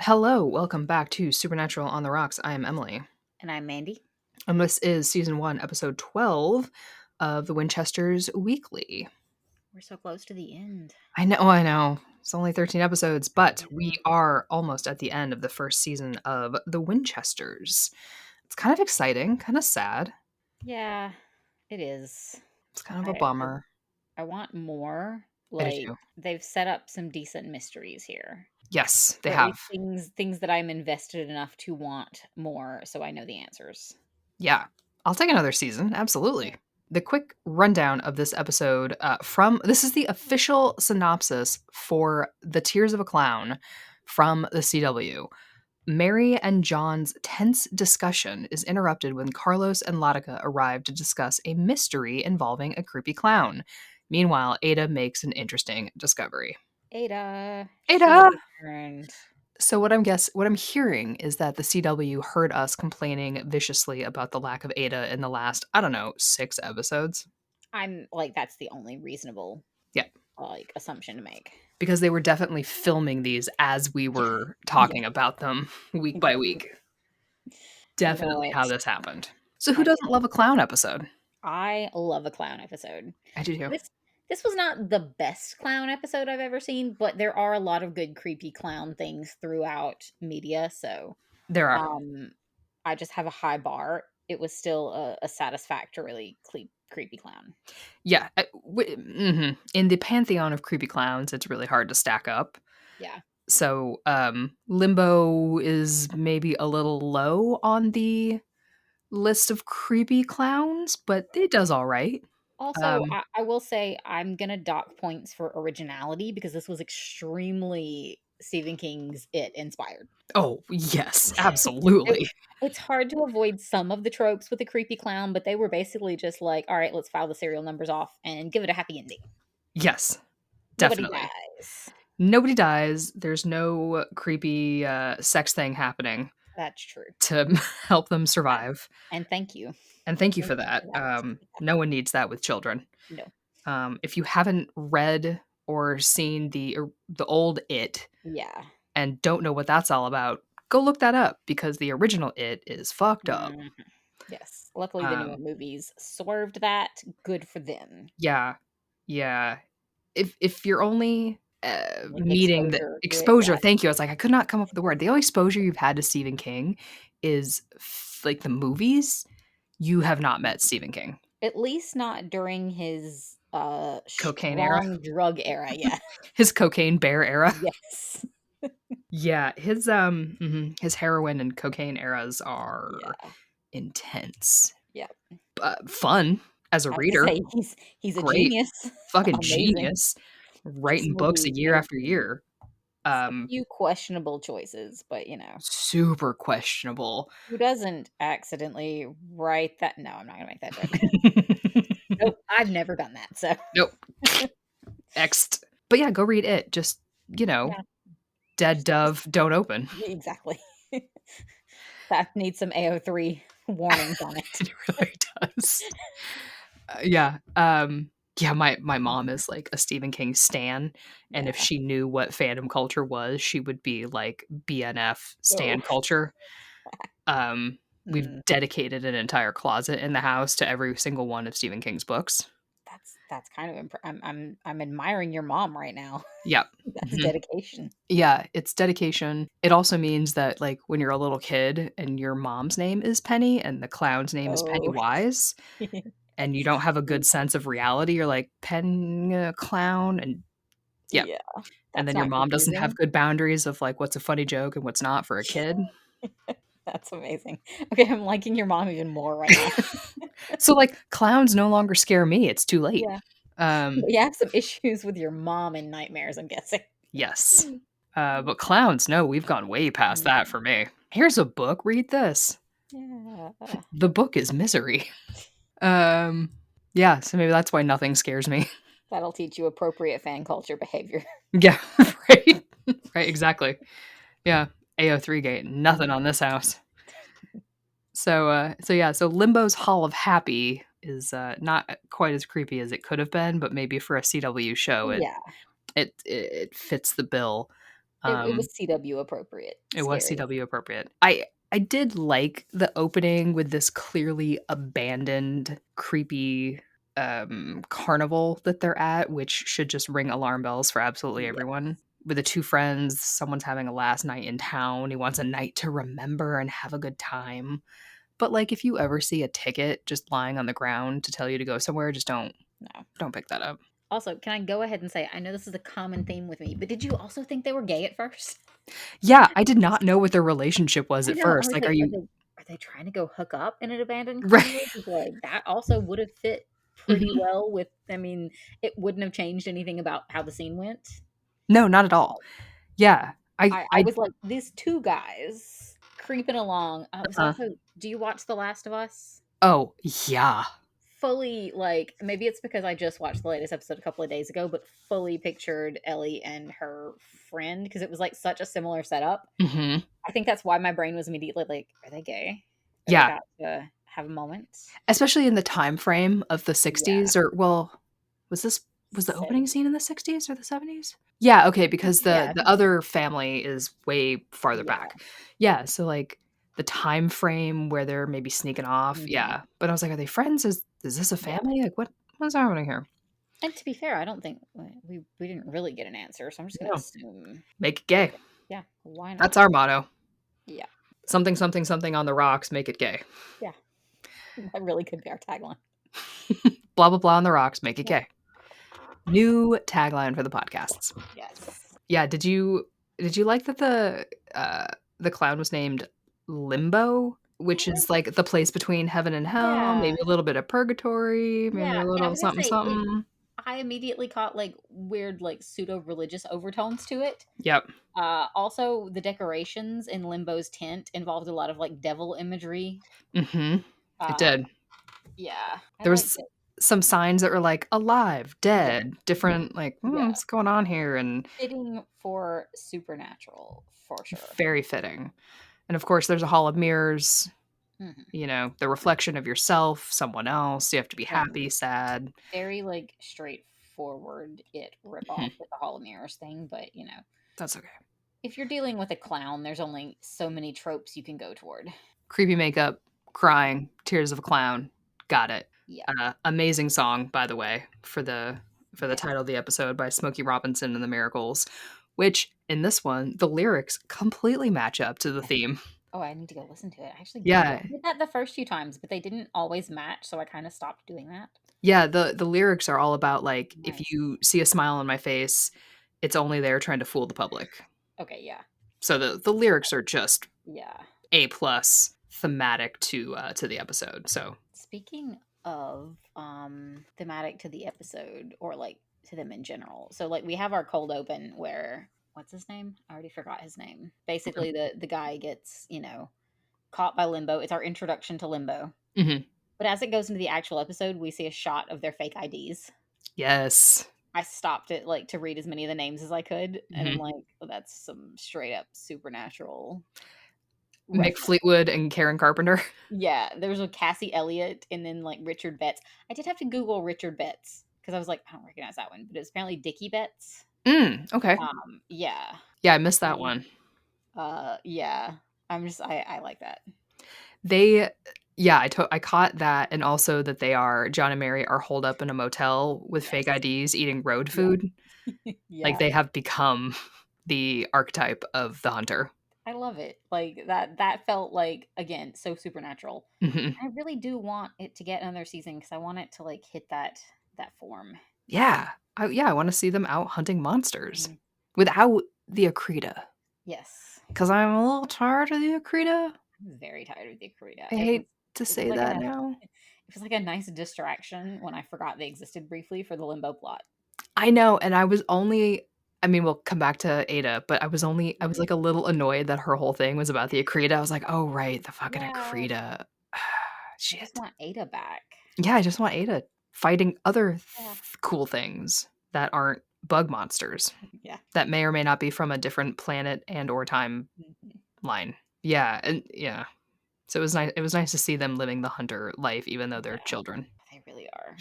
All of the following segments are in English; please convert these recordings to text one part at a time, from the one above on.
Hello, welcome back to Supernatural on the Rocks. I am Emily. And I'm Mandy. And this is season 1, episode 12 of the Winchesters Weekly. We're so close to the end. I know. It's only 13 episodes, but we are almost at the end of the first season of the Winchesters. It's kind of exciting, kind of sad. Yeah, it is. It's kind of a I, bummer. I want more. I do Like, too. they've set up some decent mysteries here. Yes, they Or at have. least things that I'm invested enough to want more so I know the answers. Yeah, I'll take another season. Absolutely. The quick rundown of this episode this is the official synopsis for The Tears of a Clown from the CW. Mary and John's tense discussion is interrupted when Carlos and Latika arrive to discuss a mystery involving a creepy clown. Meanwhile, Ada makes an interesting discovery. Ada, she's Ada! returned. So what I'm hearing is that the CW heard us complaining viciously about the lack of Ada in the last, I don't know, 6 episodes. I'm like, that's the only reasonable Yeah, assumption to make. because they were definitely filming these as we were Yeah. talking about them week by week. Definitely how But this happened. So who I doesn't love a clown episode? I love a clown episode. I do too. This was not the best clown episode I've ever seen, but there are a lot of good creepy clown things throughout media, so There are. um I just have a high bar. It was still a satisfactorily creepy clown. Yeah. In the pantheon of creepy clowns, it's really hard to stack up. Yeah. So Limbo is maybe a little low on the list of creepy clowns, but it does all right. Also, Um, I will say I'm gonna dock points for originality because this was extremely Stephen King's It inspired. oh, yes, It absolutely. it's hard to avoid some of the tropes with the creepy clown, but they were basically just like, "All right, let's file the serial numbers off and give it a happy ending. Yes, Nobody definitely. dies." Nobody dies. There's no creepy sex thing happening That's true. to help them survive. And thank you. And thank you Thank for you that. for that. No one needs that with children. No. If you haven't read or seen the old It Yeah. and don't know what that's all about, go look that up because the original It is fucked up. Mhm. Yes. Luckily, the newer Um, movies swerved that. Good for them. yeah, yeah. If you're only meeting the Exposure to it. exposure, Yeah. thank you. I was like, I could not come up with the word. The only exposure you've had to Stephen King is like the movies. You have not met Stephen King. At least not during his Cocaine era, strong drug era. Yeah. his cocaine bear era. Yes. Yeah, his heroin and cocaine eras are Yeah. intense. Yeah. Fun as a I have to reader. say he's a Great. genius. Fucking Amazing. genius. This Writing books movie a year has after year. a few questionable choices, but Super questionable. who doesn't accidentally write that? No, I'm not gonna make that joke. Nope, I've never done that. So Nope. Next. But yeah, go read it. Just, you know, yeah, dead dove, don't open. exactly. That needs some AO3 warnings on it. It really does. Yeah. Yeah, my mom is like a Stephen King stan, and if Yeah. she knew what fandom culture was, she would be like BNF Oh. stan culture. We've Mm, dedicated an entire closet in the house to every single one of Stephen King's books. that's kind of I'm admiring your mom right now. Yep. That's Mhm. dedication. Yeah, it's dedication. It also means that, like, when you're a little kid and your mom's name is Penny and the clown's name is Oh. Pennywise, and you don't have a good sense of reality, you're like, "Pen clown," and yep. Yeah, And that's then your not mom doesn't have confusing. good boundaries of, like, what's a funny joke and what's not for a kid. That's amazing. Okay, I'm liking your mom even more right now. So, like, clowns no longer scare me, it's too late. Yeah. Um, You have some issues with your mom in nightmares, I'm guessing. yes. But clowns, no, we've gone way past that Mm, for me. Here's a book, read this. yeah. The book is misery. Um, yeah, so maybe that's why nothing scares me. That'll teach you appropriate fan culture behavior. Yeah, right? Right, exactly. Yeah, AO3 gate, nothing Mm, on this house. So Limbo's Hall of Happy is, not quite as creepy as it could have been, but maybe for a CW show, yeah. it fits the bill. It was CW appropriate. It was Scary. CW appropriate. I did like the opening with this clearly abandoned, creepy, carnival that they're at, which should just ring alarm bells for absolutely Yeah. everyone. With the 2 friends, someone's having a last night in town, he wants a night to remember and have a good time. But, like, if you ever see a ticket just lying on the ground to tell you to go somewhere, just No. don't pick that up. Also, can I go ahead and say, I know this is a common theme with me, but did you also think they were gay at first? Yeah, I did not know what their relationship was I at know. I first, was like, like, are you are they trying to go hook up in an abandoned right. carnival? 'Cause, like, that also would have fit pretty Mhm. well with, I mean, it wouldn't have changed anything about how the scene went. No, not at all. Yeah. I was like, these two guys creeping along. I was uh also, do you watch The Last of Us? Oh, yeah. Fully, like, maybe it's because I just watched the latest episode a couple of days ago, but fully pictured Ellie and her friend because it was like such a similar setup. Mhm. I think that's why my brain was immediately like, are they gay? Are they Yeah, about to have a moment? especially in the time frame of the Yeah. '60s or well, this was the opening Seven. scene in the '60s or the '70s? Yeah, okay, because Yeah, I the think so. other family is way farther Yeah. back. Yeah, so, like, the time frame where they're maybe sneaking off, Mhm. yeah, but I was like, "Are they friends? Is this a Yeah. family? Like, what's happening here?" And to be fair, I don't think we didn't really get an answer, so I'm just gonna No. assume Make it they're gay. gay. Yeah, why That's not? our motto. Yeah. Something, something, something on the rocks, make it gay. Yeah. That really could be our tagline. Blah, blah, blah on the rocks, make it Yeah. gay. New tagline for the podcasts. Yes. Yeah, did you like that the clown was named Limbo, I which is, was like, the place between heaven and hell, Yeah. maybe a little bit of purgatory, maybe Yeah, a and I little was gonna something, say it something. I immediately caught, like, weird, like, pseudo-religious overtones to it. Yep. Also, the decorations in Limbo's tent involved a lot of, like, devil imagery. Mhm. It Uh, did. yeah, I There liked was it. some signs that were, like, alive, Yeah, dead, different, like, yeah. What's going on here?" And Fitting for supernatural, for sure. very fitting. And, of course, there's a hall of mirrors, Mhm. the reflection of yourself, someone else, you have to be Again, happy, sad. very, like, straightforward rip Mhm. off with the Hall of Mirrors thing, but, That's okay. if you're dealing with a clown, there's only so many tropes you can go toward. Creepy makeup, crying, tears of a clown. Got it. Yeah. Amazing song, by the way, for the Yes. title of the episode by Smokey Robinson and the Miracles, which in this one, the lyrics completely match up to the Yes. theme. Oh, I need to go listen to it. I actually did Yeah. I did that the first few times, but they didn't always match, so I kinda stopped doing that. Yeah, the lyrics are all about, like, "If Nice. you see a smile on my face, it's only there trying to fool the public." Okay, yeah. So the lyrics are just Yeah. A plus thematic to the episode, so Speaking of, thematic to the episode or, like, to them in general. So, like, we have our cold open where what's his name? I already forgot his name. okay. Basically, the guy gets, caught by Limbo. It's our introduction to Limbo. Mhm. But as it goes into the actual episode, we see a shot of their fake IDs. Yes. I stopped it, like, to read as many of the names as I could, and I'm Mhm. like, "Oh, that's some straight up supernatural Mick reference." Fleetwood and Karen Carpenter. Yeah, there was a Cassie Elliott and then, like, Richard Betts. I did have to Google Richard Betts because I was like, "I don't recognize that one," but it's apparently Dickie Betts. Okay. Yeah. Yeah, I missed that And, one. yeah. I like that. They yeah, I caught that and also that they are John and Mary are holed up in a motel with fake Yes. IDs eating road Yeah. food. Like, Yeah. they have become the archetype of the hunter. I love it. Like, that felt like, again, so supernatural. Mhm. I really do want it to get another season because I want it to, like, hit that form. Yeah. I wanna see them out hunting monsters Mhm. without the Akrida, Yes. 'cause I'm a little tired of the Akrida. I'm very tired of the Akrida. I hate to say that now. It was like a nice distraction when I forgot they existed briefly for the Limbo plot. I know, and I mean, we'll come back to Ada, but I was, Mhm. like, a little annoyed that her whole thing was about the Akrida. I was like, "Oh, right, the fucking Yeah. Akrida. I just Shit." want Ada back. Yeah, I just want Ada fighting other Yeah. cool things that aren't bug monsters Yeah. that may or may not be from a different planet and or timeline. Mhm. Yeah, and yeah. So it was nice to see them living the hunter life even though they're Yeah. children. They really are.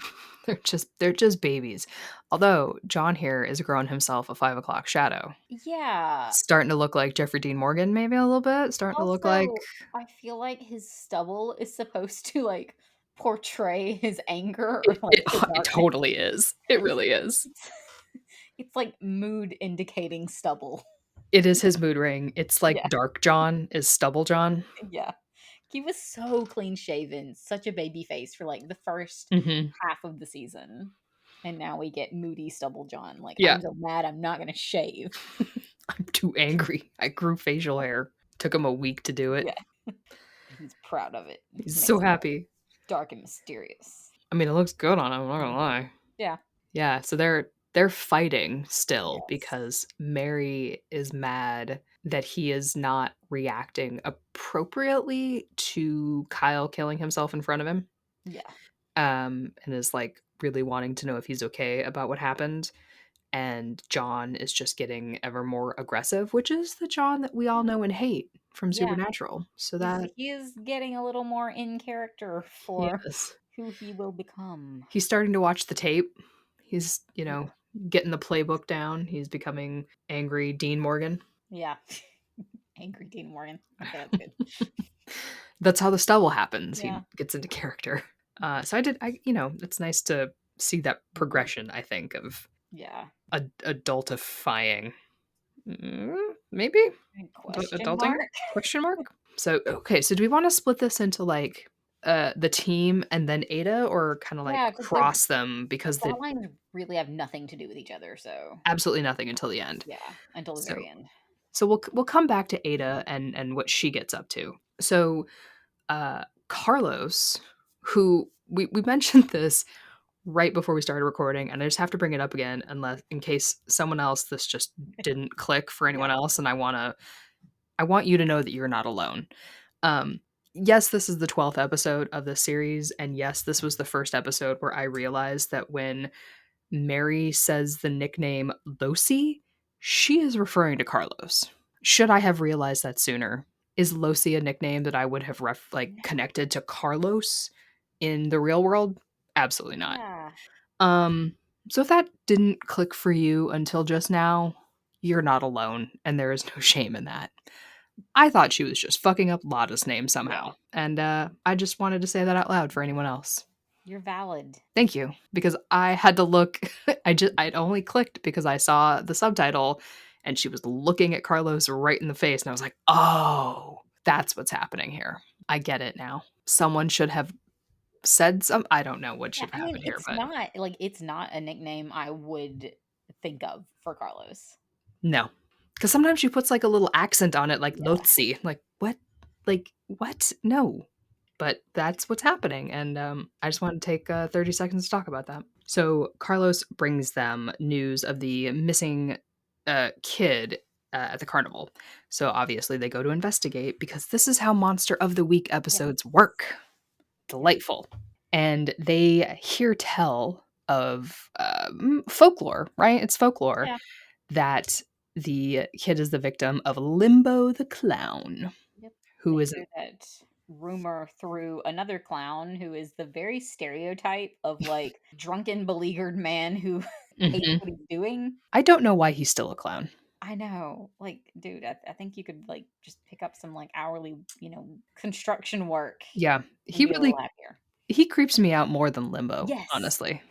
They're just babies. Although John here is growing himself a 5 o'clock shadow. Yeah. Starting to look like Jeffrey Dean Morgan, maybe a little bit. Starting to look like Also, I feel like his stubble is supposed to like portray his anger or it like the it darkness. totally is. It really is. It's, it's like mood indicating stubble. It is his mood ring. It's like Yeah, Dark John is Stubble John. yeah. He was so clean shaven, such a baby face for like the first Mhm. half of the season. And now we get moody stubble John. Like, Yeah. I'm so mad I'm not gonna shave. I'm too angry. I grew facial hair. Took him a week to do it. Yeah. He's proud of it. It He's so makes him happy. dark and mysterious. I mean, it looks good on him, I'm not gonna Mhm. lie. Yeah. Yeah, so they're fighting still Yes. because Mary is mad that he is not reacting appropriately to Kyle killing himself in front of him, Yeah. and is, like, really wanting to know if he's okay about what happened, and John is just getting ever more aggressive, which is the John that we all Yeah. know and hate from Yeah. Supernatural, so He's that he is getting a little more in character he for is. who he will become. He's starting to watch the tape. He's, Yeah. getting the playbook down. He's becoming angry Dean Morgan. Yeah. Angry Dean Morgan. Okay, that's good. That's how the stubble happens. He Yeah. gets into character. So it's nice to see that Mhm. progression, I think, of Yeah. adultifying. Maybe? Question Adulting? mark? Question mark? So, okay, so do we want to split this into like the team and then Ada, or kind of like Yeah, because cross them the because they plot lines really have nothing to do with each other, so absolutely nothing until the end. yeah, until the So very end. we'll come back to Ada and what she gets up to. So Carlos, who we mentioned this right before we started recording, and I just have to bring it up again unless in case someone else this just didn't click for Yeah. anyone else, and I want you to know that you're not alone. Um, yes, this is the 12th episode of this series, and yes, this was the first episode where I realized that when Mary says the nickname Losi, she is referring to Carlos. Should I have realized that sooner? Is Losi a nickname that I would have connected to Carlos in the real world? Absolutely not. Yeah. Um, so if that didn't click for you until just now, you're not alone, and there is no shame in that. I thought she was just fucking up Lada's name Yeah. somehow, and I just wanted to say that out loud for anyone else. You're valid. Thank you, because I had to look. I'd only clicked because I saw the subtitle, and she was looking at Carlos right in the face, and I was like, "Oh, that's what's happening here. I get it now." Someone should have said some. I don't know what Yeah, should I have mean, happened here, but it's not a nickname I would think of for Carlos. no, because sometimes she puts like a little accent on it, like Yeah. Lotzi. Like what? Like what? No, but that's what's happening, and I just want to take 30 seconds to talk about that. So Carlos brings them news of the missing kid at the carnival. So obviously they go to investigate because this is how Monster of the Week Yeah. episodes work. Yeah. Delightful. And they hear tell of folklore, right? It's folklore Yeah. that the kid is the victim of Limbo the clown, Yep. who They is hear that rumor through another clown who is the very stereotype of like drunken, beleaguered man who hates Mhm. what he's doing. I don't know why he's still a clown. I know. Like, dude, I think you could like just pick up some like hourly, construction work Yeah, and he be a little really happier. he creeps me out more than Limbo, Yes. honestly.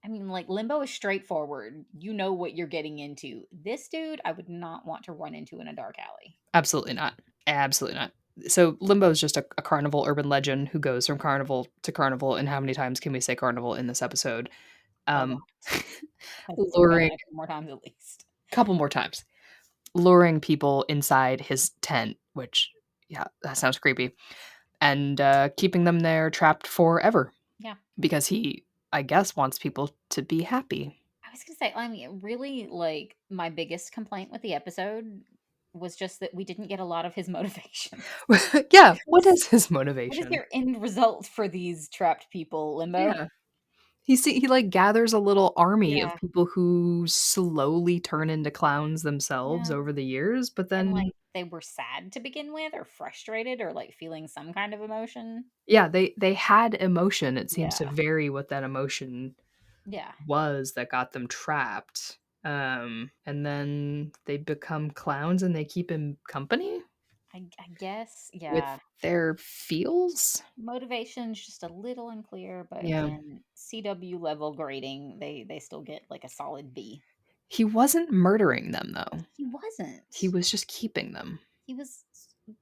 I mean, like limbo is straightforward. You know what you're getting into. This dude, I would not want to run into in a dark alley. Absolutely not. Absolutely not. So Limbo is just a carnival urban legend who goes from carnival to carnival. And how many times can we say carnival in this episode? A lot. Um, Because it's gonna luring happen more times at least. a couple more times, luring people inside his tent, which, yeah, that sounds creepy, and keeping them there trapped forever Yeah. because he, I guess, wants people to be happy. I was gonna say, I mean, really, like my biggest complaint with the episode was just that we didn't get a lot of his motivation. Yeah, what Because is his what is motivation? your end result for these trapped people, Limbo? Yeah. He like gathers a little army of Yeah, people who slowly turn into clowns themselves yeah. over the years, but And like then they were sad to begin with, or frustrated, or like feeling some kind of emotion. Yeah, they had emotion. It seems to Yeah. vary what that emotion Yeah. was that got them trapped. And then they become clowns and they keep him company I guess, with yeah. their feels. Motivation's just a little unclear, but Yeah. again, CW level grading, they still get like a solid B. He wasn't murdering them though. He He wasn't. was just keeping them. He was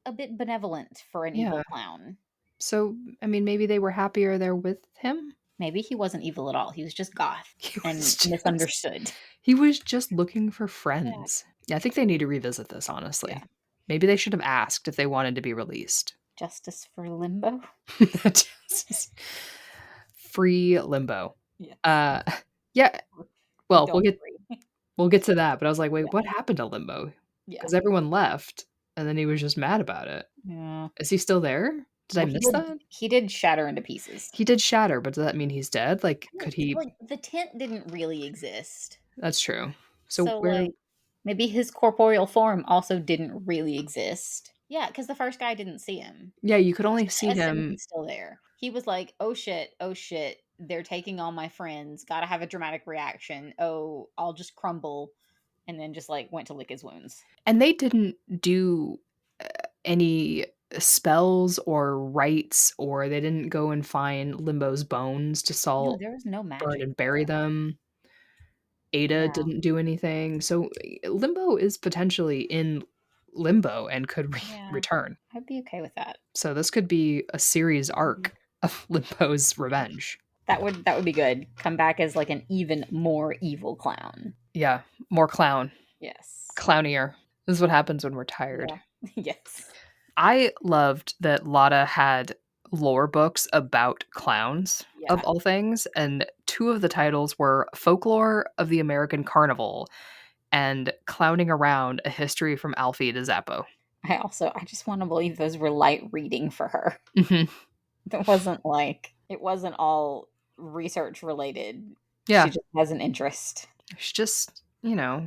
a bit benevolent for an Yeah. evil clown. So, I mean, maybe they were happier there with him? Maybe he wasn't evil at all. He was just goth He was and just misunderstood. he was just looking for Yeah. friends. Yeah, I think they need to revisit this, Yeah. honestly. Maybe they should have asked if they wanted to be released. Justice for Limbo. Just free Limbo. Yes. Uh, yeah, well, Don't worry. we'll get to that, but I was like, "Wait, Yeah. what happened to Limbo?" Yeah. Because everyone left, and then he was just mad about it. Yeah. Is he still there? Did I Well, miss that? he did shatter into pieces. He did shatter, but does that mean he's dead? Like, I mean, could he like the tent didn't really exist. That's true. So So where like maybe his corporeal form also didn't really exist. Yeah, because the first guy didn't see him. Yeah, you could He's only just see assuming him he's still there. He was like, oh shit, they're taking all my friends. Gotta have a dramatic reaction. Oh, I'll just crumble. And then just like went to lick his wounds. and they didn't do, any spells or rites, or they didn't go and find Limbo's bones to No, salt, there was no burn, magic and bury there. them. Ada Yeah. didn't do anything, so, Limbo is potentially in limbo and could Yeah. return. I'd be okay with that. So this could be a series Mhm. arc of Limbo's revenge. That would be good. Come back as like an even more evil clown. Yeah, more clown. Yes. Clownier. This is what happens when we're tired. Yeah. Yes. I loved that Lotta had lore books about clowns, of Yeah. all things, and 2 of the titles were Folklore of the American Carnival and Clowning Around: A History from Alfie to Zappo. I just want to believe those were light reading for her. Mhm. That wasn't like it wasn't all research related. She Yeah, just has an interest. she just,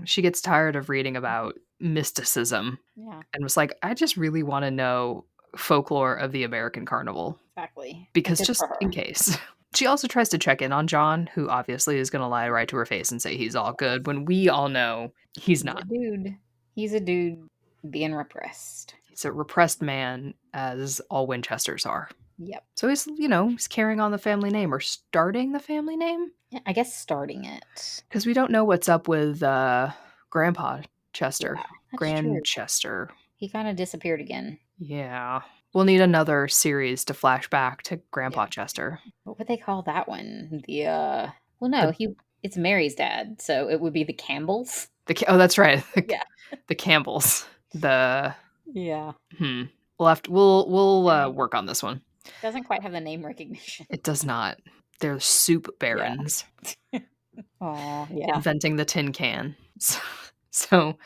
she gets tired of reading about mysticism Yeah, and was like, "I just really wanna know folklore of the American Carnival." exactly. And Because good for just in her. case. She also tries to check in on John, who obviously is gonna lie right to her face and say he's all good when we all know he's He's a not. dude. He's a dude being repressed. He's a repressed man, as all Winchesters are. Yep. So he's carrying on the family name or starting the family name? Yeah, I guess starting it. Because we don't know what's up with, Grandpa Chester. Yeah, that's true. Grandchester. He kind of disappeared again. Yeah. We'll need another series to flash back to Yeah. Grandpa Chester. What would they call that one? Well, no, The it's Mary's dad, so it would be the Campbells. oh, that's right. Yeah. The Campbells. The Yeah. Hmm. We'll Yeah. work on this one. Doesn't quite have the name recognition. It does not. They're soup Yeah. barons Oh, yeah. inventing the tin can. So,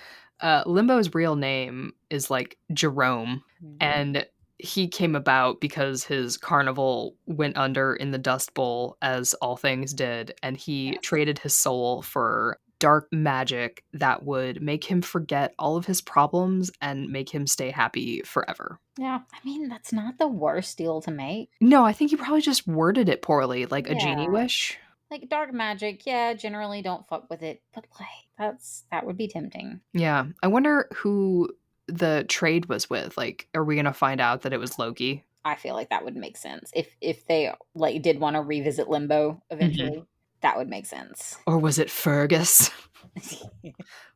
Limbo's real name is like Jerome, Mhm. and he came about because his carnival went under in the Dust Bowl, as all things did, and he Yes. traded his soul for dark magic that would make him forget all of his problems and make him stay happy forever. Yeah. I mean, that's not the worst deal to make. No, I think he probably just worded it poorly, like a genie Yeah. wish. Like dark magic, yeah, generally don't fuck with it, but like that would be tempting. Yeah. I wonder who the trade was with. Like, are we gonna find out that it was Loki? I feel like that would make sense. If they like did want to revisit Limbo Mhm. eventually, that would make sense. Or was it Fergus?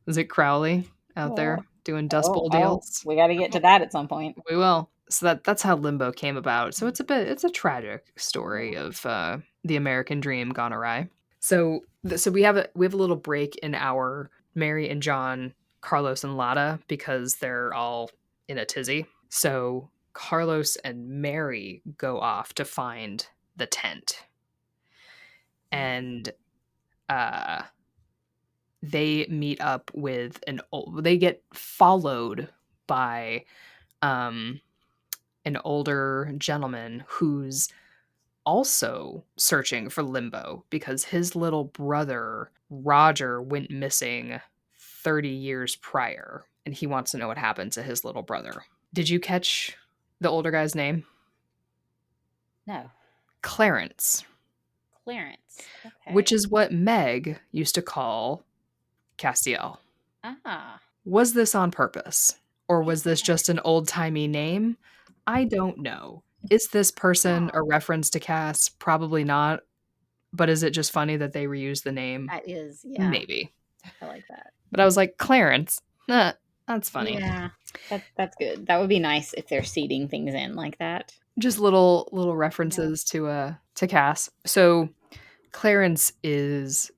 Was it Crowley out Oh, there doing Dust Bowl oh, deals? we got to get to that at some point. We will. So that's how Limbo came about. So it's a tragic Yeah. story of the American dream gone awry. So we have a little break in our Mary and John, Carlos and Lotta because they're all in a tizzy. So Carlos and Mary go off to find the tent, and uh they meet up with they get followed by um an older gentleman who's also searching for Limbo because his little brother Roger went missing 30 years prior. and he wants to know what happened to his little brother. Did you catch the older guy's name? No. Clarence, Clarence. which Okay. is what Meg used to call Castiel. Ah. Was this on purpose? Or was this Yeah. just an old timey name? I don't know. Is this person Huh. a reference to Cass? Probably not. But is it just funny that they reused the name? That is, yeah. Maybe. I like that. But I was like, Clarence. That's funny. Yeah. That's good. That would be nice if they're seeding things in like that. Just little Yeah. references to Cass. So Clarence is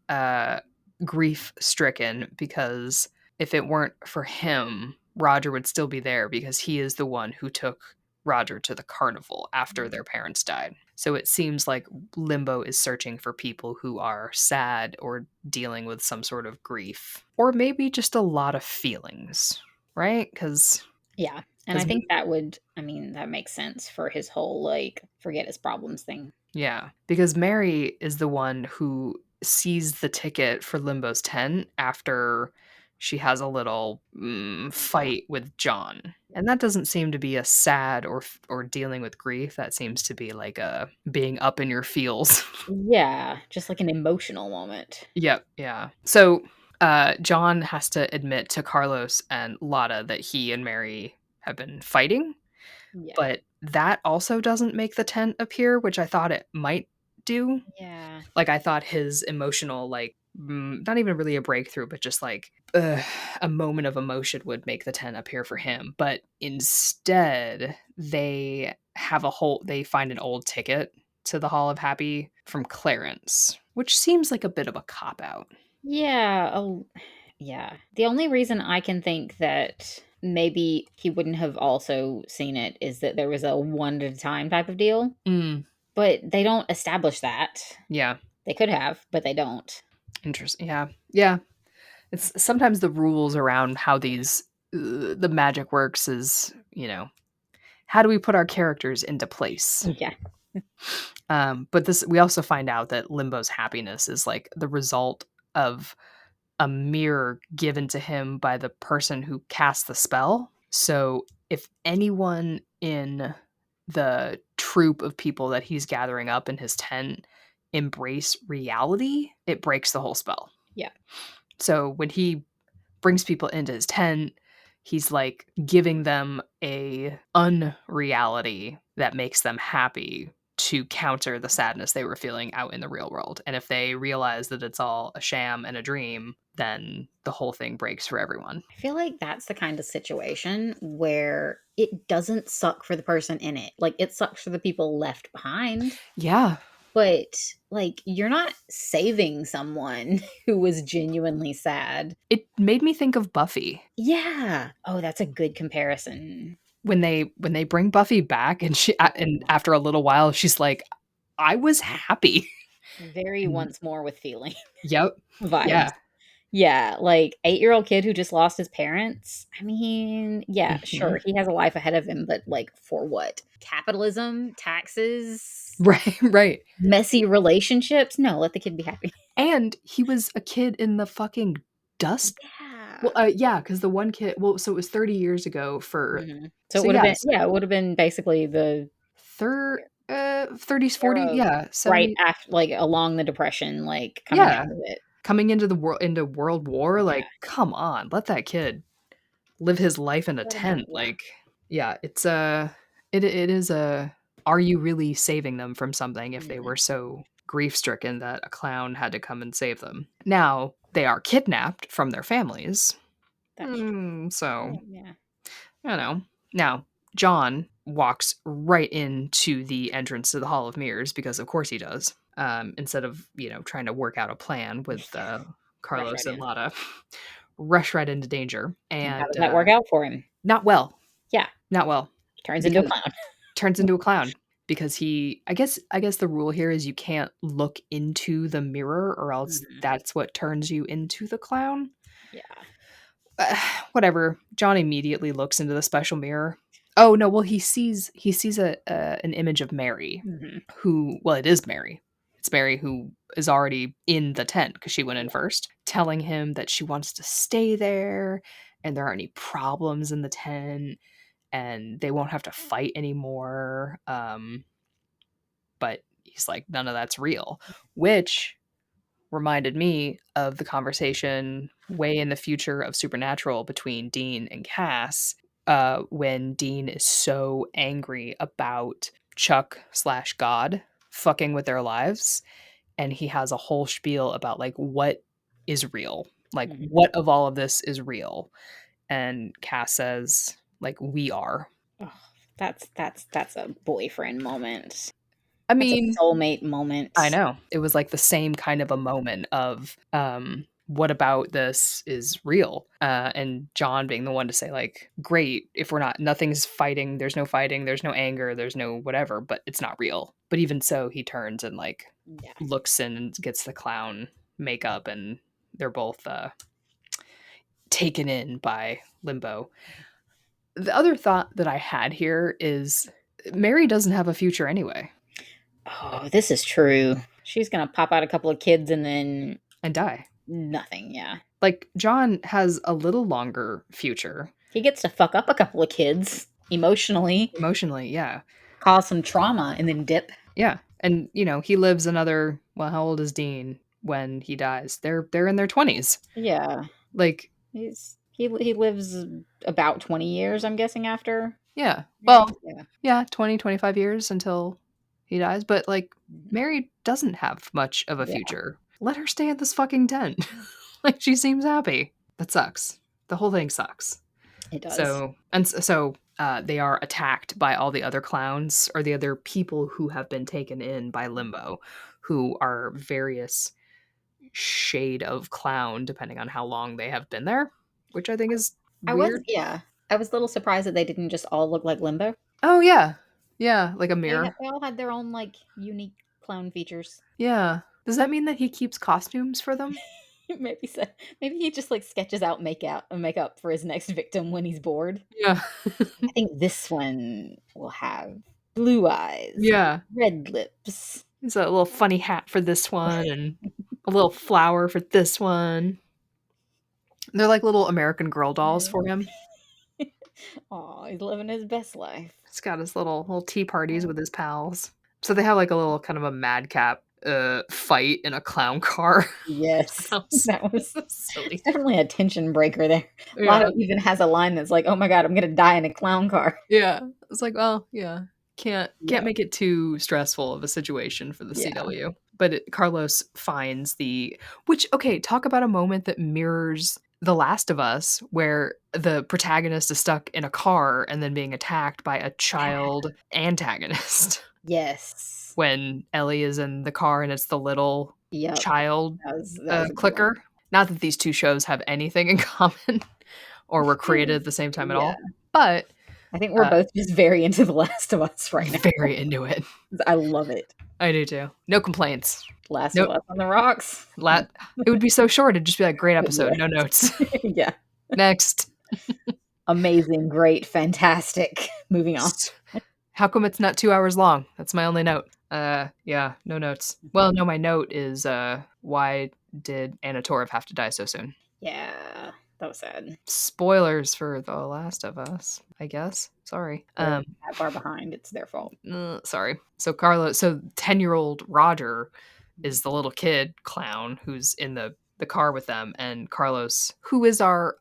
grief stricken because if it weren't for him, Roger would still be there because he is the one who took Roger to the carnival after their parents died. So it seems like Limbo is searching for people who are sad or dealing with some sort of grief, or maybe just a lot of feelings, right? Yeah. And I Because think that would, I mean, that makes sense for his whole like forget his problems thing. Yeah, because Mary is the one who sees the ticket for Limbo's tent after she has a little Yeah. fight with John. And that doesn't seem to be a sad or dealing with grief. That seems to be like a being up in your feels. Yeah. Just like an emotional moment. Yep, yeah. So John has to admit to Carlos and Lotta that he and Mary have been fighting, Yeah. but that also doesn't make the tent appear, which I thought it might do. Yeah. Like, I thought his emotional, like, not even really a breakthrough, but just like a moment of emotion would make the 10 appear for him. But instead, they find an old ticket to the Hall of Happy from Clarence, which seems like a bit of a cop out. Yeah. Oh, yeah. The only reason I can think that maybe he wouldn't have also seen it is that there was a one at a time type of deal, Mm, but they don't establish that. yeah, They could have, but they don't. interesting. Yeah, yeah. It's sometimes the rules around how the magic works is, how do we put our characters into place? Yeah. But we also find out that Limbo's happiness is like the result of a mirror given to him by the person who cast the spell. So if anyone in the troop of people that he's gathering up in his tent embrace reality, it breaks the whole spell. Yeah. So when he brings people into his tent, he's like giving them a unreality that makes them happy to counter the sadness they were feeling out in the real world. And if they realize that it's all a sham and a dream, then the whole thing breaks for everyone. I feel like that's the kind of situation where it doesn't suck for the person in it. Like it sucks for the people left behind, Yeah. but like you're not saving someone who was genuinely sad. It made me think of Buffy. Yeah. Oh, that's a good comparison. When they bring Buffy back and after a little while she's like, I was happy. Very And once more with feeling yep. vibes. Yeah. Yeah, like 8-year-old kid who just lost his parents. I mean, yeah, Mhm. sure, he has a life ahead of him, but like for what? Capitalism, taxes, Right, right. messy relationships? No, let the kid be happy. And he was a kid in the fucking dust. Well, Yeah. yeah, because the one kid, well, so it was 30 years ago for, Mhm. So it so would have been, yes, yeah, it would have been basically the 30s, 40s, era of yeah, right 70, after, like along the depression, like coming yeah, out of it. coming into World War, Yeah. like, come on, let that kid live his life in a Let him have, tent, yeah. like, yeah, it is are you really saving them from something if they Mhm. were so grief-stricken that a clown had to come and save them? Now, they are kidnapped from their families, That's true. so Oh, yeah. I don't know. Now, John walks right into the entrance to the Hall of Mirrors because, of course, he does. Instead of trying to work out a plan with Rush Carlos right and in. Lotta, rush right into danger, And how and does that work out for him? not well, Yeah, not well, turns into a because clown. turns into a clown because I guess the rule here is you can't look into the mirror or else Mhm. that's what turns you into the clown. Yeah. uh, Whatever. John immediately looks into the special mirror. Oh no, well he sees an image of Mary, Mhm. who well it is Mary. It's Mary who is already in the tent because she went in Yeah. first, telling him that she wants to stay there and there aren't any problems in the tent, and they won't have to fight anymore. But he's like, none of that's real, which reminded me of the conversation way in the future of Supernatural between Dean and Cass, when Dean is so angry about Chuck slash God fucking with their lives, and he has a whole spiel about like what is real, like Mhm. what of all of this is real, and Cass says like we are. Oh, that's a boyfriend moment. I That's a mean, soulmate I moment. know. It was like the same kind of a moment of what about this is real? And John being the one to say like, great, if we're not nothing's fighting, there's no anger, there's no whatever, but it's not real. But even so, he turns and like Yeah. looks in and gets the clown makeup, and they're both taken in by Limbo. The other thought that I had here is Mary doesn't have a future anyway Oh, this is true. She's gonna pop out a couple of kids and then and die. nothing. Yeah. Like John has a little longer future He gets to fuck up a couple of kids emotionally, emotionally, yeah. cause some trauma, and then dip. Yeah. And he lives another, well, how old is Dean when he dies? They're in their 20s. Yeah. Like, He lives about 20 years, I'm guessing, after yeah. Well, Mary. Yeah. yeah, 20, 25 years until he dies, but like Mhm. Mary doesn't have much of a Yeah, future. Let her stay in this fucking tent. Like she seems happy. That sucks. The whole thing sucks. it does. So they are attacked by all the other clowns or the other people who have been taken in by Limbo, who are various shade of clown depending on how long they have been there, which I think is I was, weird. yeah. I was a little surprised that they didn't just all look like Limbo. Oh yeah. Yeah, like a mirror. They all had their own like unique clown features. Yeah. Does that mean that he keeps costumes for them? Maybe so. Maybe he just like sketches out makeup for his next victim when he's bored. Yeah. I think this one will have blue eyes, Yeah. red lips. He's a little funny hat for this one and a little flower for this one. They're like little American Girl dolls for him. Oh, he's living his best life. He's got his little tea parties Oh, with his pals. So they have like a little kind of a madcap fight in a clown car. yes, That was that was it's silly. definitely a tension breaker there. Yeah. Lotto even has a line that's like, "Oh my god, I'm gonna die in a clown car." Yeah. It's like, well, yeah. Can't Yeah, make it too stressful of a situation for the yeah, CW. But Carlos finds the which okay, talk about a moment that mirrors The Last of Us where the protagonist is stuck in a car and then being attacked by a yeah. child antagonist. Yes. When Ellie is in the car and it's the little Yep. child, That was a good one. clicker. Not that these 2 shows have anything in common or were created at the same time at Yeah. all, but, I think we're uh, both just very into The Last of Us right now. very into it. I love it. I do too. No complaints. Last of Nope. Us on the rocks. It would be so short, it'd just be like, "Great episode, Yeah. no notes." Yeah. Next. Amazing, great, fantastic. Moving on. How come it's not 2 hours long? That's my only note. Yeah, no notes. Well, no, my note is, why did Anna Torv have to die so soon? Yeah. That was sad. Spoilers for The Last of Us, I guess. Sorry. They're that far behind. It's their fault. Sorry. So 10-year-old Roger is the little kid clown who's in the car with them, and Carlos, who is our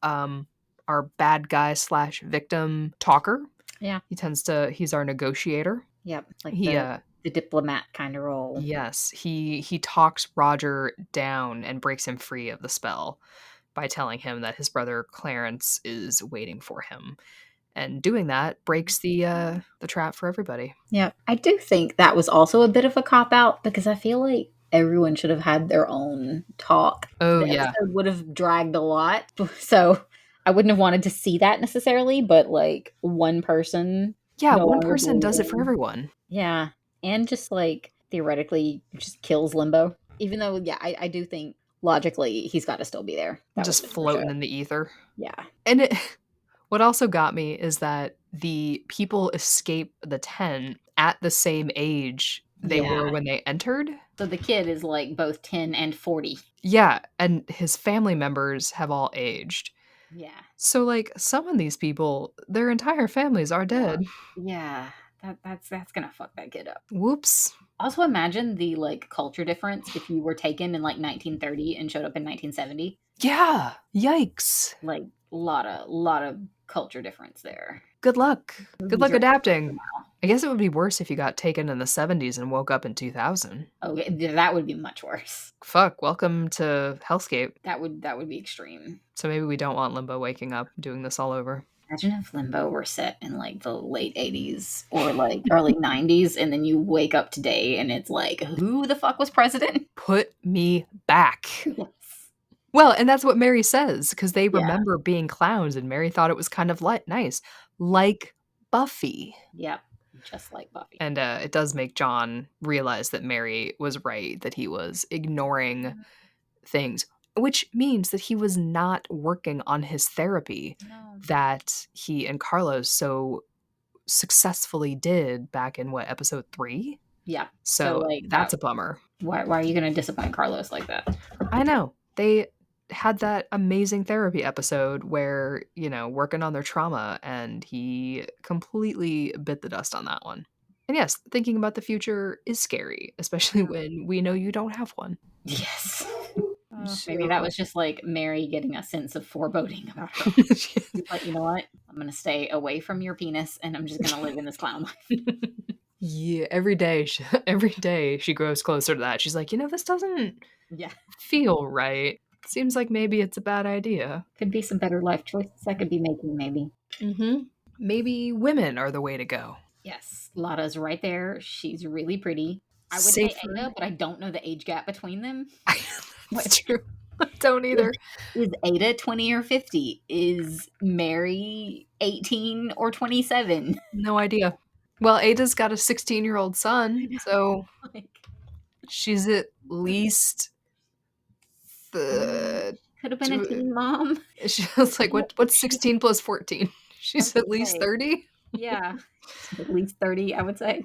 bad guy slash victim talker. Yeah. He's our negotiator. Yep. Like He the diplomat kind of role. yes, he talks Roger down and breaks him free of the spell by telling him that his brother Clarence is waiting for him. And doing that breaks the trap for everybody. Yeah. I do think that was also a bit of a cop out because I feel like everyone should have had their own talk. Oh The yeah. episode would have dragged a lot. So I wouldn't have wanted to see that necessarily, but like one person Yeah, no one longer person does it for believing. everyone. Yeah. And just like theoretically just kills Limbo. Even though, yeah, I do think logically he's got to still be there. That was Just just for show. floating in the ether. Yeah. And what also got me is that the people escape the tent at the same age they Yeah. were when they entered. So the kid is like both 10 and 40. Yeah, and his family members have all aged. Yeah. So, like, some of these people, their entire families are Yeah. dead. Yeah. That's gonna fuck that kid up. Whoops. Also, imagine the like culture difference if you were taken in like 1930 and showed up in 1970. Yeah. Yikes. Like, lot of culture difference there. Good luck. Good Movies luck are adapting. now. I guess it would be worse if you got taken in the 70s and woke up in 2000. Okay, that would be much worse. Fuck, welcome to Hellscape. That would be extreme. So maybe we don't want Limbo waking up doing this all over. Imagine if Limbo were set in like the late 80s or like early 90s, and then you wake up today and it's like, who the fuck was president? Put me back. Yes. Well, and that's what Mary says because they Yeah. remember being clowns, and Mary thought it was kind of nice, like Buffy. Yep. Just like Buffy. And it does make John realize that Mary was right, that he was ignoring things, which means that he was not working on his therapy No. that he and Carlos so successfully did back in what, episode 3? Yeah. So So like that's that. a bummer. Why are you going to disappoint Carlos like that? I know. They had that amazing therapy episode where, working on their trauma, and he completely bit the dust on that one. And yes, thinking about the future is scary, especially when we know you don't have one. Yes. Maybe that So was just like Mary getting a sense of foreboding about her. She's like, you know what? I'm going to stay away from your penis and I'm just going to live in this clown life. yeah, every day she grows closer to that. She's like, this doesn't Yeah. feel right. Seems like maybe it's a bad idea. Could be some better life choices I could be making, maybe. Mm-hmm. Maybe women are the way to go. Yes. Lada's right there. She's really pretty. I would say Safer. Ada, but I don't know the age gap between them. That's true. I don't Is, either. is Ada 20 or 50? Is Mary 18 or 27? No idea. Well, Ada's got a 16-year-old son, so Like, she's at least could have been a tw- teen mom. she was like, what's 16 plus 14? I was She's gonna at least say, 30? yeah, at least 30, I would say.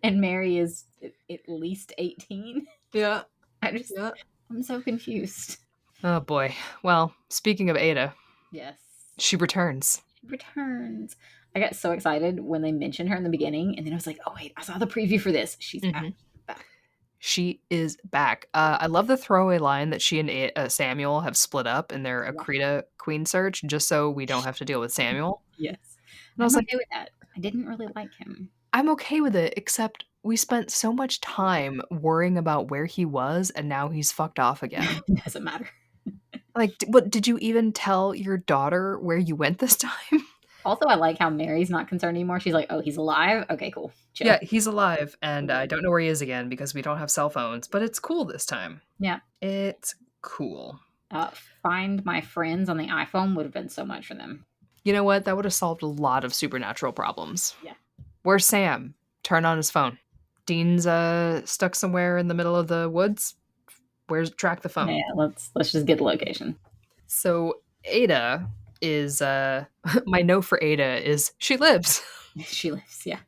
And Mary is at least 18. Yeah. I just, Yeah. I'm so confused. Oh boy. Well, speaking of Ada, Yes. she returns. Returns. I got so excited when they mentioned her in the beginning, and then I was like, oh, wait, I saw the preview for this. She's Mhm. back. She is back. I love the throwaway line that she and Samuel have split up in their Yeah. Akrida Queen search, just so we don't have to deal with Samuel. Yes. And I I'm was like, okay with that. I didn't really like him. I'm okay with it, except we spent so much time worrying about where he was, and now he's fucked off again. It doesn't matter. Like, what did you even tell your daughter where you went this time? Also, I like how Mary's not concerned anymore. She's like, oh, he's alive? Okay, cool. Chill. Yeah, he's alive, and I don't know where he is again because we don't have cell phones, but it's cool this time. Yeah. It's cool. Find My Friends on the iPhone would have been so much for them. You know what? That would have solved a lot of supernatural problems. Yeah. Where's Sam? Turn on his phone. Dean's stuck somewhere in the middle of the woods. Where's track the phone? Yeah, let's just get the location. So Ada is my note for Ada is she lives. She lives, yeah.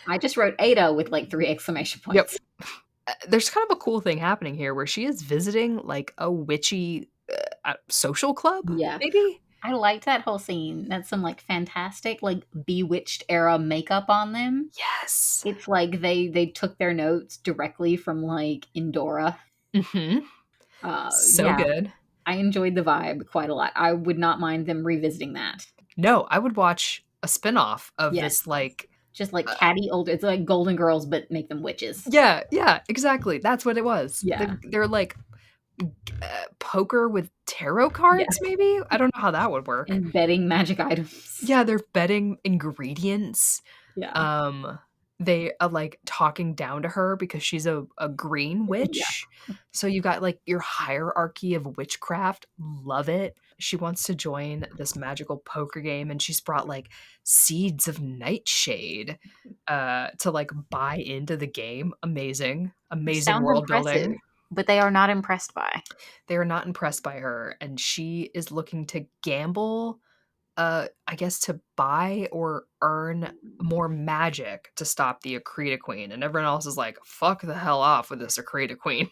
I just wrote Ada with like 3 exclamation points. There's kind of a cool thing happening here where she is visiting like a witchy social club, Yeah. maybe? I liked that whole scene. That's some like fantastic like Bewitched era makeup on them. Yes. It's like they took their notes directly from like Indora. Mm-hmm. So Yeah, good. I enjoyed the vibe quite a lot. I would not mind them revisiting that. No, I would watch a spin-off of Yes. this like Just like catty old, it's like Golden Girls, but make them witches. yeah, exactly. That's what it was. Yeah. They're like poker with tarot cards, maybe? I don't know how that would work. And betting magic items. Yeah, they're betting ingredients. Yeah. They are like talking down to her because she's a green witch. Yeah. So you got like your hierarchy of witchcraft. Love it. She wants to join this magical poker game, and she's brought like seeds of nightshade to like buy into the game. Amazing Sounds world impressive, building. but they are not impressed by. They are not impressed by her, and she is looking to gamble, I guess to buy or earn more magic to stop the Akrida Queen. And everyone else is like, fuck the hell off with this Akrida Queen.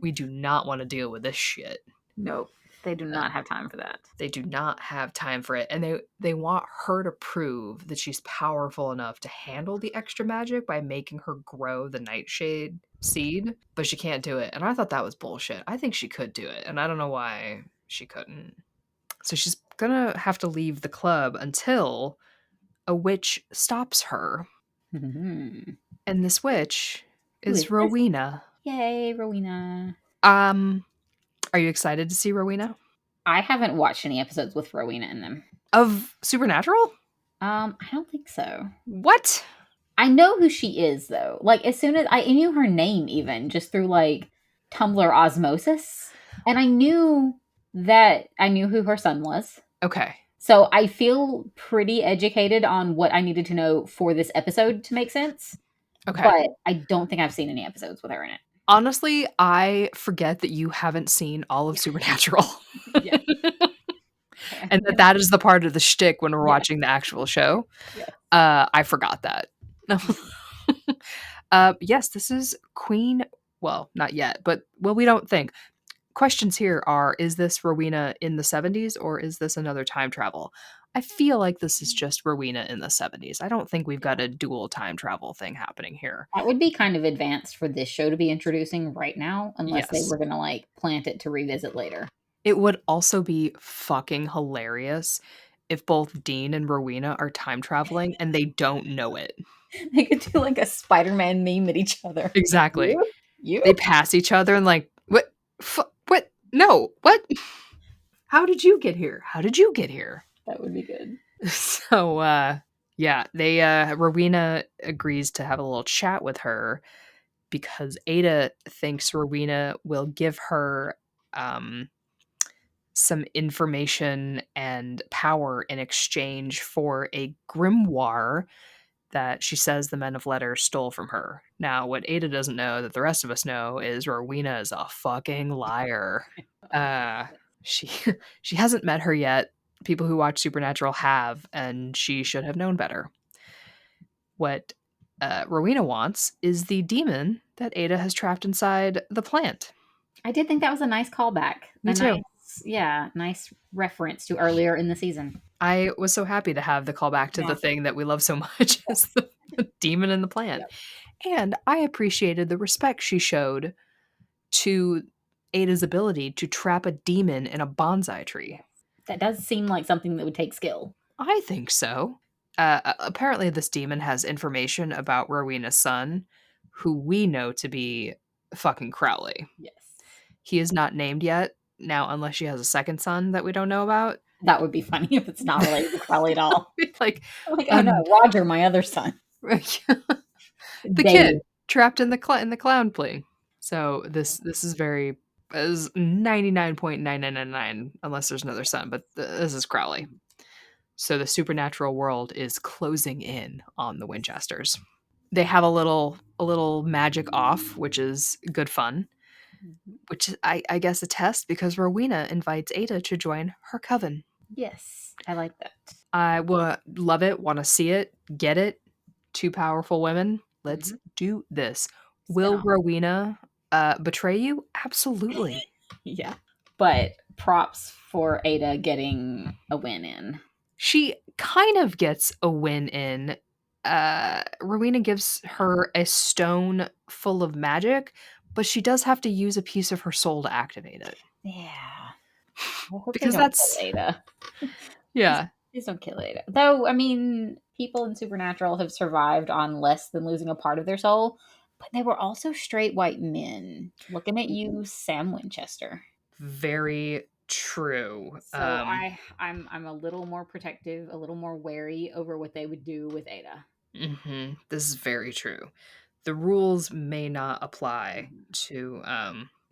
We do not want to deal with this shit. Nope. They do not have time for that. They do not have time for it, and they want her to prove that she's powerful enough to handle the extra magic by making her grow the nightshade seed, but she can't do it, and I thought that was bullshit. I think she could do it, and I don't know why she couldn't. So she's gonna have to leave the club until a witch stops her, Mhm. and this witch Who is is this? Rowena. Yay, Rowena. Um, are you excited to see Rowena? I haven't watched any episodes with Rowena in them. Of Supernatural? I don't think so. What? I know who she is though. Like as soon as I knew her name even just through like Tumblr osmosis. And I knew who her son was. Okay. So I feel pretty educated on what I needed to know for this episode to make sense. Okay. But I don't think I've seen any episodes with her in it. Honestly, I forget that you haven't seen all of Supernatural. Yeah. And that is the part of the shtick when we're Yeah. watching the actual show. Yeah. I forgot that. Yes, this is Queen. Well, not yet, but we don't think. Questions here are: is this Rowena in the 70s or is this another time travel? I feel like this is just Rowena in the 70s. I don't think we've got a dual time travel thing happening here. That would be kind of advanced for this show to be introducing right now, unless they Yes. were going to like plant it to revisit later. It would also be fucking hilarious if both Dean and Rowena are time traveling and they don't know it. They could do like a Spider-Man meme at each other. Exactly. You? They pass each other and like, what? What? No. What? How did you get here? How did you get here? That would be good. So, yeah, Rowena agrees to have a little chat with her because Ada thinks Rowena will give her some information and power in exchange for a grimoire that she says the Men of Letters stole from her. Now, what Ada doesn't know that the rest of us know is Rowena is a fucking liar. Uh, she she hasn't met her yet. People who watch Supernatural have, and she should have known better. What Rowena wants is the demon that Ada has trapped inside the plant. I did think that was a nice callback. Me too. Nice reference to earlier in the season. I was so happy to have the callback to Yeah. the thing that we love so much as the demon in the plant. Yep. And I appreciated the respect she showed to Ada's ability to trap a demon in a bonsai tree. That does seem like something that would take skill. I think so. Apparently, this demon has information about Rowena's son, who we know to be fucking Crowley. Yes. He is not named yet. Now, unless she has a second son that we don't know about. That would be funny if it's not related to Crowley at all. like, oh no, Roger, my other son. the kid trapped in the clown plane. So this is very is 99.9999 unless there's another son, but this is Crowley. So the supernatural world is closing in on the Winchesters. They have a little magic off, which is good fun. Which is, I guess, a test because Rowena invites Ada to join her coven. Yes, I like that. I love it, want to see it, get it. Two powerful women. Let's do this. Will Rowena betray you? Absolutely. Yeah. But props for Ada getting a win in. She kind of gets a win in. Rowena gives her a stone full of magic, but she does have to use a piece of her soul to activate it. Yeah. Because that's kill Ada. Yeah. Please don't kill Ada. Though, I mean, people in Supernatural have survived on less than losing a part of their soul, but they were also straight white men. Looking at you, Sam Winchester. Very true. So I'm a little more protective, a little more wary over what they would do with Ada. Mm-hmm. This is very true. The rules may not apply to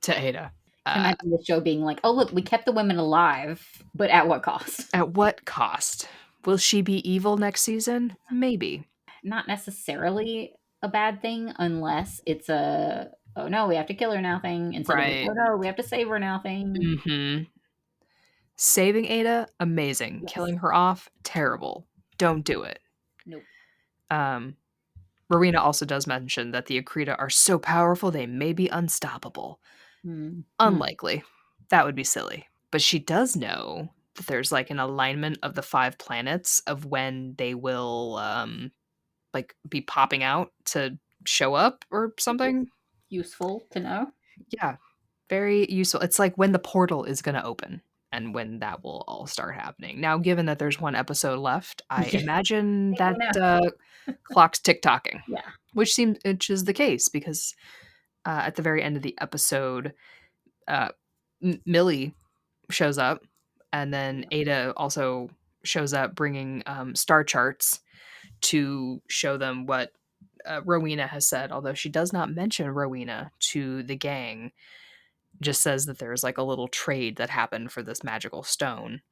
Ada. Can I imagine the show being like, "Oh, look, we kept the women alive, but at what cost? At what cost? Will she be evil next season? Maybe. Not necessarily a bad thing, unless it's a oh no, we have to kill her now thing instead of oh no, we have to save her now thing. Mm-hmm. Saving Ada, amazing. Yes. Killing her off, terrible. Don't do it. Nope. Rowena also does mention that the Akrida are so powerful they may be unstoppable. Mm-hmm. Unlikely. That would be silly. but she does know that there's like an alignment of the 5 planets of when they will like be popping out to show up or Which is something. useful to know. Yeah, very useful. It's like when the portal is going to open and when that will all start happening. Now, given that there's one episode left, I Yeah, imagine I that know. clock's tick-tocking, Yeah. which is the case because at the very end of the episode, uh, Millie shows up, and then Ada also shows up bringing star charts to show them what Rowena has said, although she does not mention Rowena to the gang, just says that there's like a little trade that happened for this magical stone,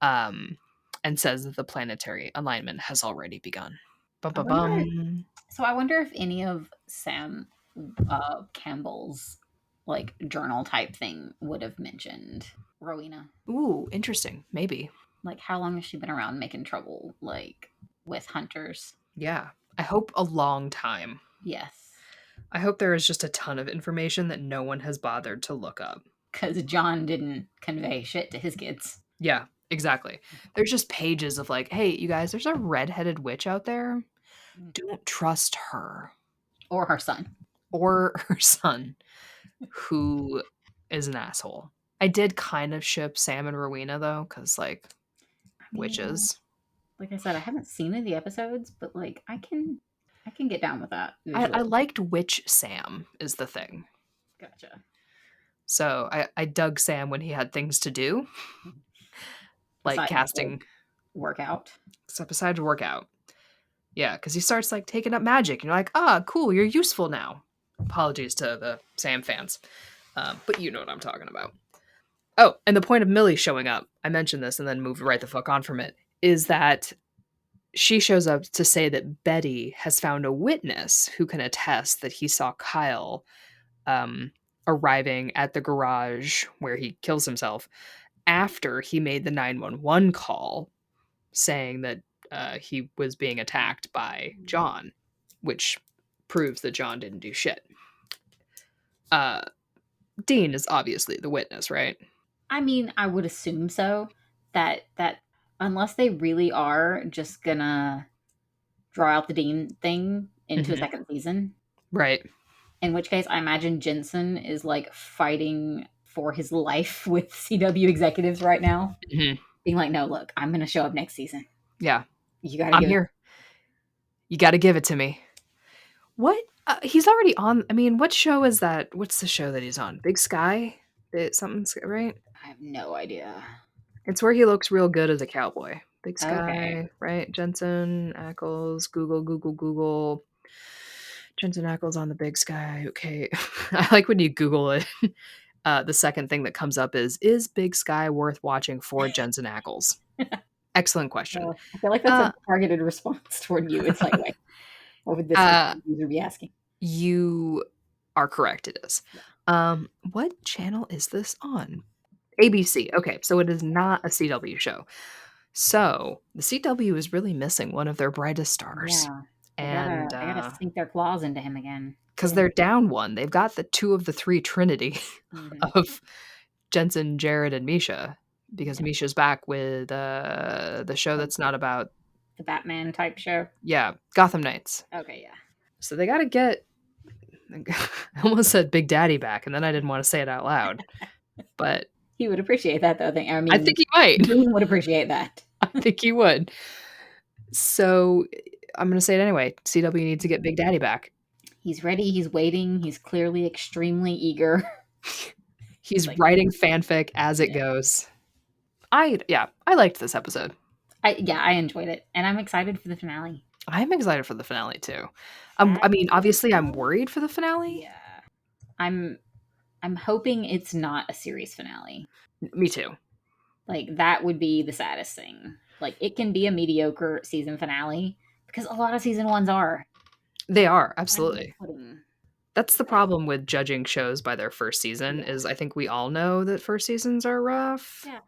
um, and says that the planetary alignment has already begun. Bum, I bum, wonder if, bum. so I wonder if any of Sam Campbell's like journal type thing would have mentioned Rowena. Ooh, interesting. Maybe. Like how long has she been around making trouble like with hunters? Yeah. I hope a long time. Yes. I hope there is just a ton of information that no one has bothered to look up. Because John didn't convey shit to his kids. Yeah, exactly. There's just pages of like, hey, you guys, there's a redheaded witch out there. Don't trust her Or her son. or her son, who is an asshole. I did kind of ship Sam and Rowena though, because like I mean, witches. like I said, I haven't seen any of the episodes, but like I can get down with that I visually. liked Witch Sam is the thing. Gotcha. So I dug Sam when he had things to do, like Besides like casting workout. stuff besides workout. Yeah, because he starts like taking up magic, and you're like, ah, cool, you're useful now. Apologies to the Sam fans, but you know what I'm talking about. Oh, and the point of Millie showing up, I mentioned this and then moved right the fuck on from it, is that she shows up to say that Betty has found a witness who can attest that he saw Kyle um, arriving at the garage where he kills himself after he made the 911 call saying that he was being attacked by John, which proves that John didn't do shit. Uh, Dean is obviously the witness, right? I mean, I would assume so. That unless they really are just gonna draw out the Dean thing into a Hmm. second season, Right. in which case I imagine Jensen is like fighting for his life with CW executives right now, Hmm. being like, "No, look, I'm gonna show up next season. Yeah. You got to I'm give it." here. You got to give it to me. What? He's already on. I mean, what show is that? What's the show that he's on? Big Sky? Something's right? I have no idea. It's where he looks real good as a cowboy. Big Okay. Sky, right? Jensen Ackles, Google, Google, Google. Jensen Ackles on the Big Sky. Okay. I like when you Google it. The second thing that comes up is Big Sky worth watching for Jensen Ackles? Excellent question. I feel like that's a Uh, targeted response toward you. It's like, wait, what would this uh, user be asking? you are correct. It is. Yeah. What channel is this on? ABC. Okay, so it is not a CW show. So the CW is really missing one of their brightest stars, Yeah. and They gotta sink their claws into him again. Get because him. they're down one, they've got the two of the three Trinity Hmm. of Jensen, Jared, and Misha. Because Yeah. Misha's back with the show Like that's not about, the Batman type show. yeah, Gotham Knights. Okay, yeah. So they got to get. I almost said Big Daddy back, and then I didn't want to say it out loud, but He would appreciate that though. I I mean, think he might. Dean would appreciate that. I think he would. So I'm going to say it anyway. CW needs to get Big Daddy back. He's ready, he's waiting, he's clearly extremely eager. He's Like, writing fanfic as it yeah. goes. I liked this episode. I enjoyed it. And I'm excited for the finale. I'm excited for the finale too. I That mean, is obviously, I'm worried for the finale. yeah. I'm I'm hoping it's not a series finale. Me too. Like that would be the saddest thing. Like it can be a mediocre season finale because a lot of season ones are. They are I'm just absolutely. putting That's the problem with judging shows by their first season. yeah. Is I think we all know that first seasons are rough. Yeah.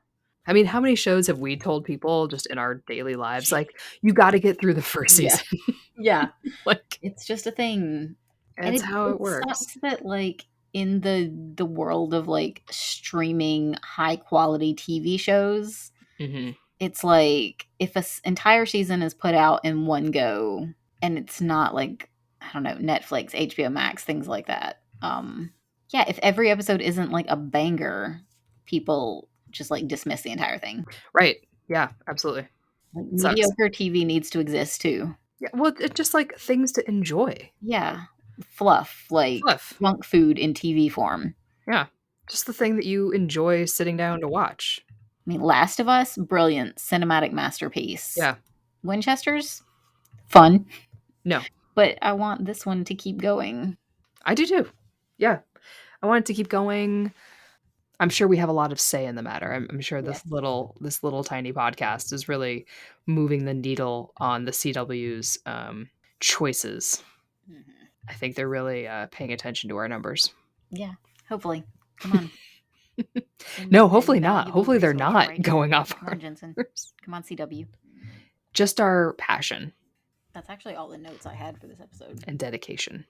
I mean, how many shows have we told people just in our daily lives, like, you got to get through the first Yeah. season? Yeah. Like, It's just a thing. And that's how it it works. sucks that like in the world of like streaming high quality TV shows, Mm-hmm. it's like if an entire season is put out in one go and it's not like, I don't know, Netflix, HBO Max, things like that. Yeah, if every episode isn't like a banger, people just like dismiss the entire thing. Right. Yeah, absolutely. Like Sucks. mediocre TV needs to exist too. Yeah, well, it's just like things to enjoy. Yeah. Fluff, like Fluff. junk food in TV form. Yeah. Just the thing that you enjoy sitting down to watch. I mean, Last of Us, brilliant cinematic masterpiece. Yeah. Winchesters, fun. No. But I want this one to keep going. I do too. Yeah. I want it to keep going. I'm sure we have a lot of say in the matter. I'm sure Yes. this little tiny podcast is really moving the needle on the CW's choices. Mm-hmm. I think they're really paying attention to our numbers. Yeah, hopefully. Come on. No, hopefully not. Hopefully they're not right going here. off Come our on, Jensen. Come on, CW. just our passion That's actually all the notes I had for this episode. and dedication.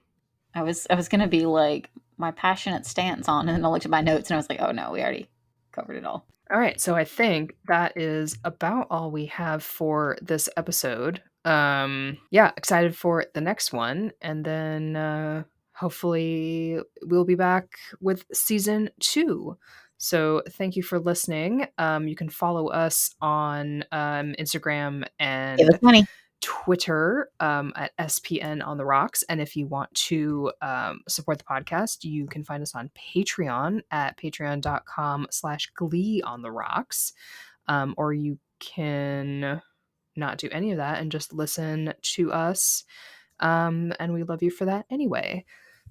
I was gonna be like my passionate stance on, and then I looked at my notes and I was like, oh no, we already covered it all. All right, so I think that is about all we have for this episode. Yeah, excited for the next one, and then hopefully we'll be back with season 2. So thank you for listening. You can follow us on Instagram Give us and money. Twitter at SPN on the Rocks. And if you want to support the podcast, you can find us on Patreon at patreon.com/Glee on the Rocks. Or you can not do any of that and just listen to us. And we love you for that anyway.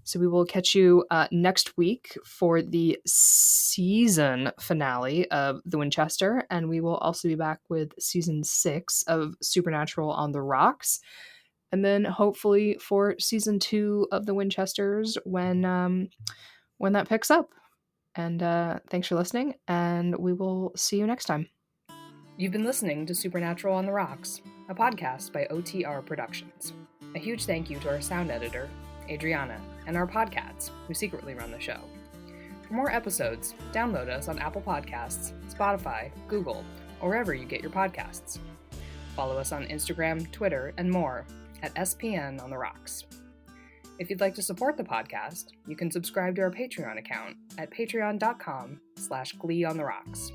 So we will catch you next week for the season finale of The Winchester, and we will also be back with season 6 of Supernatural on the Rocks, and then hopefully for season 2 of The Winchesters when that picks up. And thanks for listening, and we will see you next time. You've been listening to Supernatural on the Rocks, a podcast by OTR Productions. A huge thank you to our sound editor, Adriana, and our podcasts, who secretly run the show. For more episodes, download us on Apple Podcasts, Spotify, Google, or wherever you get your podcasts. Follow us on Instagram, Twitter, and more at SPN on the Rocks. If you'd like to support the podcast, you can subscribe to our Patreon account at patreon.com/Glee on the Rocks.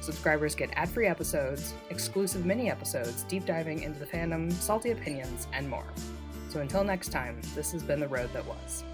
Subscribers get ad-free episodes, exclusive mini-episodes deep diving into the fandom, salty opinions, and more. So until next time, this has been The Road That Was.